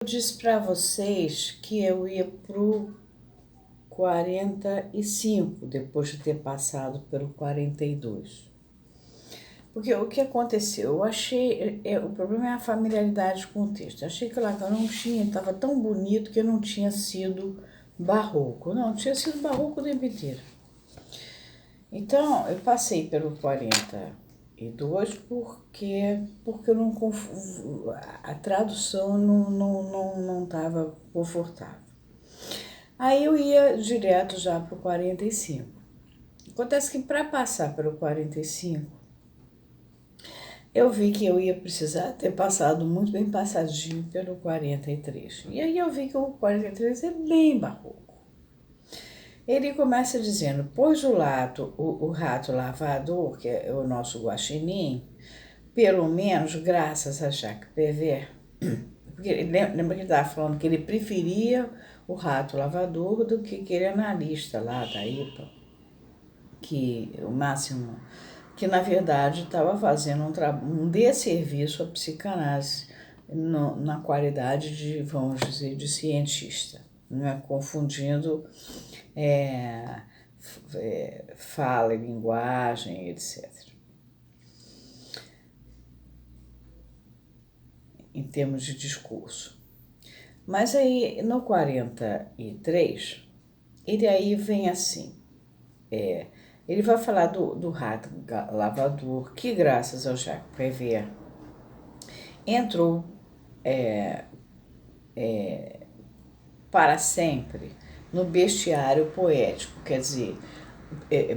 Eu disse para vocês que eu ia pro 45, depois de ter passado pelo 42. Porque o que aconteceu? Eu achei, o problema é a familiaridade com o texto. Eu achei que lá que eu não tinha, estava tão bonito que eu não tinha sido barroco. Não, tinha sido barroco o tempo inteiro. Então, eu passei pelo 42 porque eu não, a tradução não estava confortável. Aí eu ia direto já para o 45. Acontece que para passar pelo 45, eu vi que eu ia precisar ter passado muito bem passadinho pelo 43. E aí eu vi que o 43 é bem barroco. Ele começa dizendo, pois o rato lavador, que é o nosso guaxinim, pelo menos graças a Jacques Prévert, porque lembra que ele estava falando que ele preferia o rato lavador do que aquele analista lá da IPA, que o Máximo, que na verdade estava fazendo um desserviço à psicanálise na qualidade de, vamos dizer, de cientista, né? Confundindo fala e linguagem, etc. Em termos de discurso. Mas aí no 43, ele aí vem assim, ele vai falar do rato lavador, que graças ao Jacques Prévert entrou para sempre no bestiário poético, quer dizer,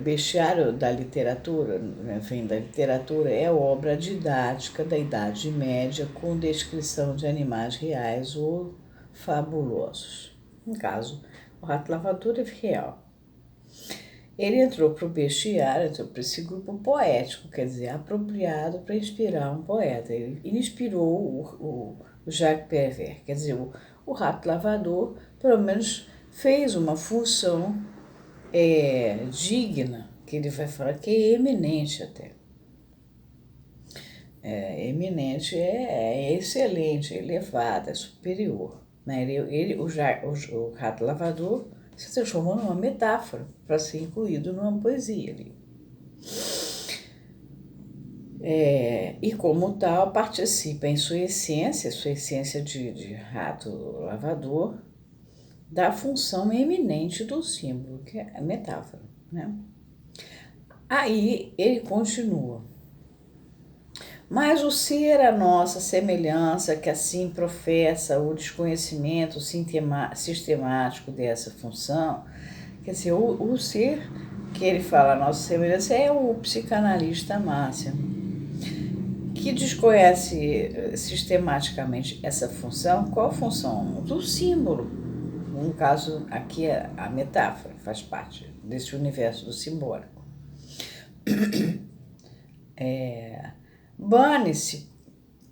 bestiário da literatura, né, vem da literatura, é obra didática da Idade Média com descrição de animais reais ou fabulosos. No caso, o rato lavador é real. Ele entrou para o bestiário, entrou para esse grupo poético, quer dizer, apropriado para inspirar um poeta. Ele inspirou o Jacques Prévert, quer dizer, o rato lavador, pelo menos fez uma função digna, que ele vai falar que é eminente até. Eminente é excelente, é elevado, é superior. Né? O rato lavador se transformou numa metáfora para ser incluído numa poesia ali. E como tal, participa em sua essência de rato lavador, da função eminente do símbolo, que é a metáfora. Né? Aí ele continua. Mas o ser a nossa semelhança, que assim professa o desconhecimento sistemático dessa função, quer dizer, o ser que ele fala a nossa semelhança é o psicanalista Máximo, que desconhece sistematicamente essa função. Qual a função? Do símbolo. No caso, aqui a metáfora faz parte desse universo do simbólico. Bane-se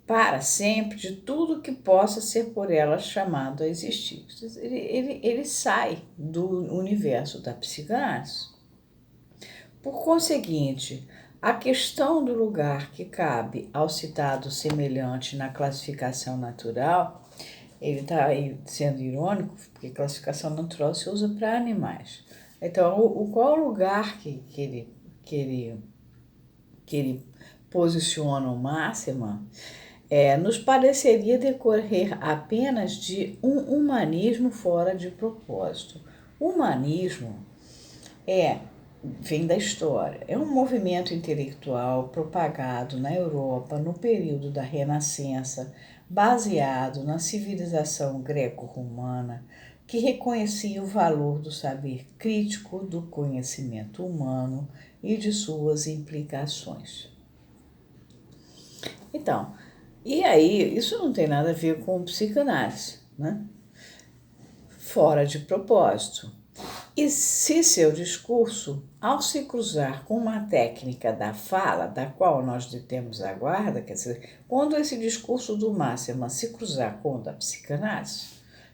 para sempre de tudo que possa ser por ela chamado a existir. Ele sai do universo da psicanálise. Por conseguinte, a questão do lugar que cabe ao citado semelhante na classificação natural, ele está aí sendo irônico, porque classificação natural se usa para animais. Então, qual lugar que ele posiciona o Máxima, nos pareceria decorrer apenas de um humanismo fora de propósito. Humanismo vem da história, é um movimento intelectual propagado na Europa no período da Renascença, baseado na civilização greco-romana, que reconhecia o valor do saber crítico do conhecimento humano e de suas implicações. Então, e aí, isso não tem nada a ver com psicanálise, né? Fora de propósito. E se seu discurso, ao se cruzar com uma técnica da fala, da qual nós detemos a guarda, quer dizer, quando esse discurso do Máximo se cruzar com o da psicanálise,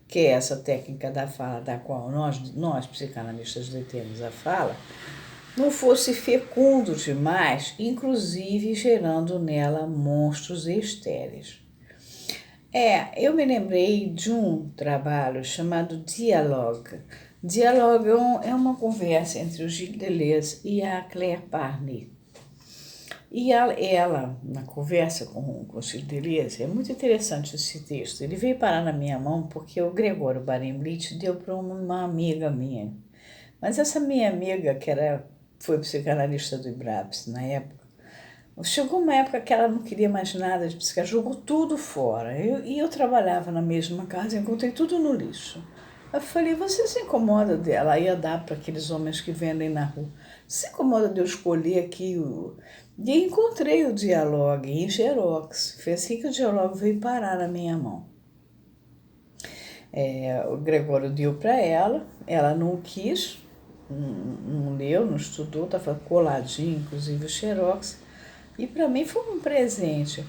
que é essa técnica da fala da qual nós psicanalistas detemos a fala, não fosse fecundo demais, inclusive gerando nela monstros estéreis. Eu me lembrei de um trabalho chamado Dialogue. Dialogue é uma conversa entre o Gilles Deleuze e a Claire Parny. E ela, na conversa com o Gilles Deleuze, é muito interessante esse texto. Ele veio parar na minha mão porque o Gregório Barenblitz deu para uma amiga minha. Mas essa minha amiga, foi psicanalista do IBRAPS na época, chegou uma época que ela não queria mais nada de psicanálise, jogou tudo fora. Eu trabalhava na mesma casa, encontrei tudo no lixo. Eu falei, você se incomoda dela? Ela ia dar para aqueles homens que vendem na rua. Se incomoda de eu escolher aqui o... E encontrei o Dialogue em Xerox. Foi assim que o Dialogue veio parar na minha mão. O Gregório deu para ela não quis, não leu, não estudou, estava coladinho, inclusive o Xerox. E para mim foi um presente.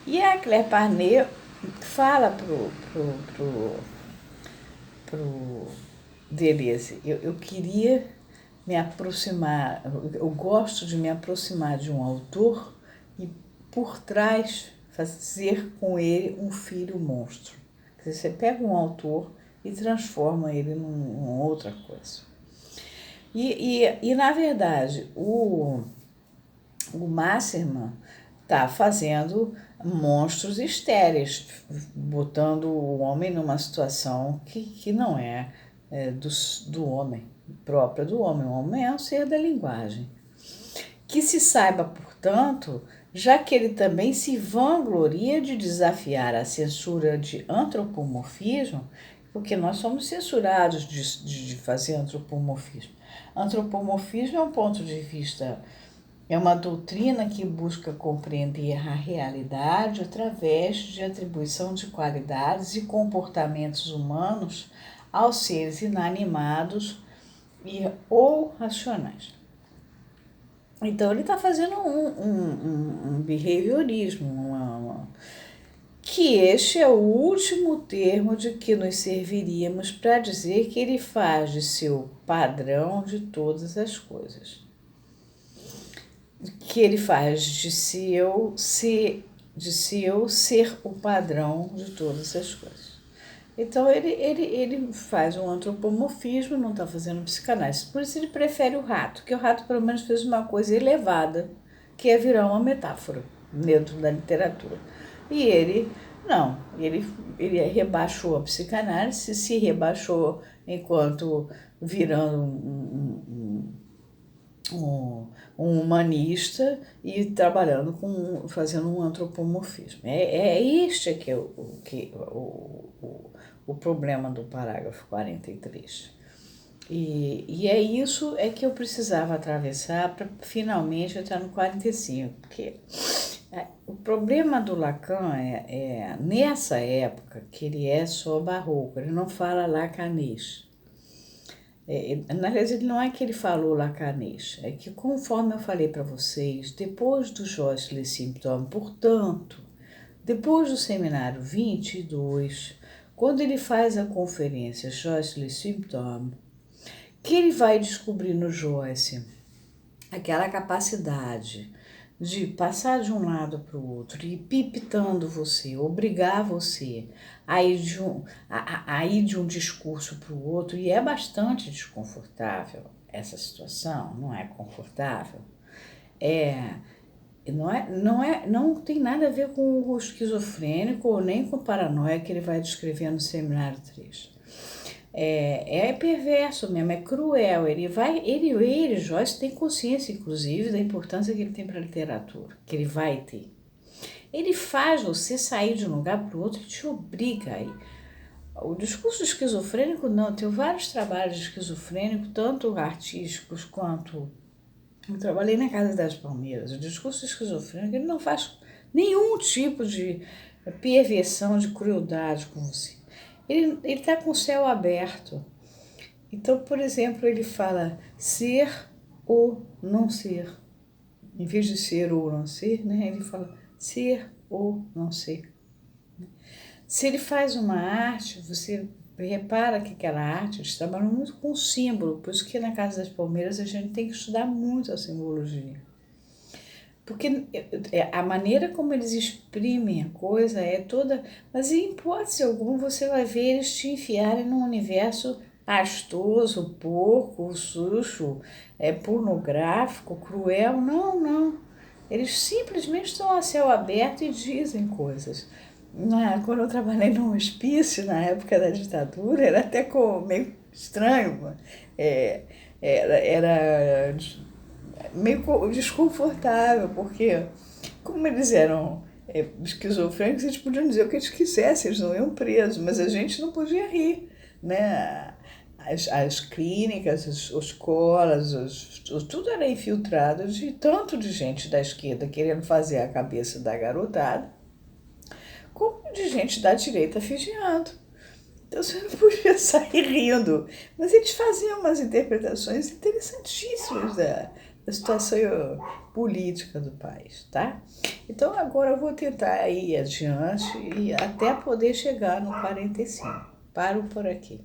E a Claire Parnet fala pro Deleuze, eu queria me aproximar, eu gosto de me aproximar de um autor e por trás fazer com ele um filho monstro. Quer dizer, você pega um autor e transforma ele numa outra coisa. E na verdade, o Masterman está fazendo monstros estéreis, botando o homem numa situação que não do homem, própria do homem. O homem é um ser da linguagem. Que se saiba, portanto, já que ele também se vangloria de desafiar a censura de antropomorfismo, porque nós somos censurados de fazer antropomorfismo. Antropomorfismo é um ponto de vista, é uma doutrina que busca compreender a realidade através de atribuição de qualidades e comportamentos humanos aos seres inanimados ou racionais. Então ele está fazendo um behaviorismo, que este é o último termo de que nos serviríamos para dizer que ele faz de seu padrão de todas as coisas. Que ele faz de seu ser o padrão de todas as coisas. Então ele faz um antropomorfismo, não está fazendo psicanálise. Por isso ele prefere o rato, que o rato pelo menos fez uma coisa elevada, que é virar uma metáfora dentro da literatura. E ele não, ele rebaixou a psicanálise, se rebaixou enquanto virando um humanista e trabalhando fazendo um antropomorfismo. Este que é o problema do parágrafo 43. E é isso que eu precisava atravessar para finalmente entrar no 45, porque o problema do Lacan nessa época que ele é só barroco, ele não fala lacanês. Na verdade, ele não é que ele falou lacanês, é que conforme eu falei para vocês, depois do Joyce Le Symptômes, portanto, depois do seminário 22, quando ele faz a conferência Joyce Le Symptômes, que ele vai descobrir no Joyce aquela capacidade de passar de um lado para o outro e pipitando você, obrigar você a ir de um discurso para o outro, e é bastante desconfortável essa situação, não é confortável. Não tem nada a ver com o esquizofrênico ou nem com a paranoia que ele vai descrever no seminário 3. É perverso mesmo, é cruel. Joyce, tem consciência, inclusive, da importância que ele tem para a literatura, que ele vai ter. Ele faz você sair de um lugar para o outro e te obriga a ir. O discurso esquizofrênico, não. Tem vários trabalhos de esquizofrênico, tanto artísticos quanto... Eu trabalhei na Casa das Palmeiras. O discurso esquizofrênico, ele não faz nenhum tipo de perversão, de crueldade com você. Ele está com o céu aberto. Então, por exemplo, ele fala ser ou não ser. Em vez de ser ou não ser, né, ele fala ser ou não ser. Se ele faz uma arte, você repara que aquela arte, eles trabalham muito com símbolo, por isso que na Casa das Palmeiras a gente tem que estudar muito a simbologia. Porque a maneira como eles exprimem a coisa é toda. Mas em hipótese alguma você vai ver eles te enfiarem num universo pastoso, porco, sujo, pornográfico, cruel. Não, não. Eles simplesmente estão a céu aberto e dizem coisas. Quando eu trabalhei num hospício, na época da ditadura, era até meio estranho. É, era meio desconfortável, porque como eles eram esquizofrênicos, eles podiam dizer o que eles quisessem, eles não iam presos, mas a gente não podia rir, né? As clínicas, as escolas, tudo era infiltrado de tanto de gente da esquerda querendo fazer a cabeça da garotada, como de gente da direita vigiando. Então você não podia sair rindo. Mas eles faziam umas interpretações interessantíssimas da situação política do país, tá? Então agora eu vou tentar ir adiante e até poder chegar no 45. Paro por aqui.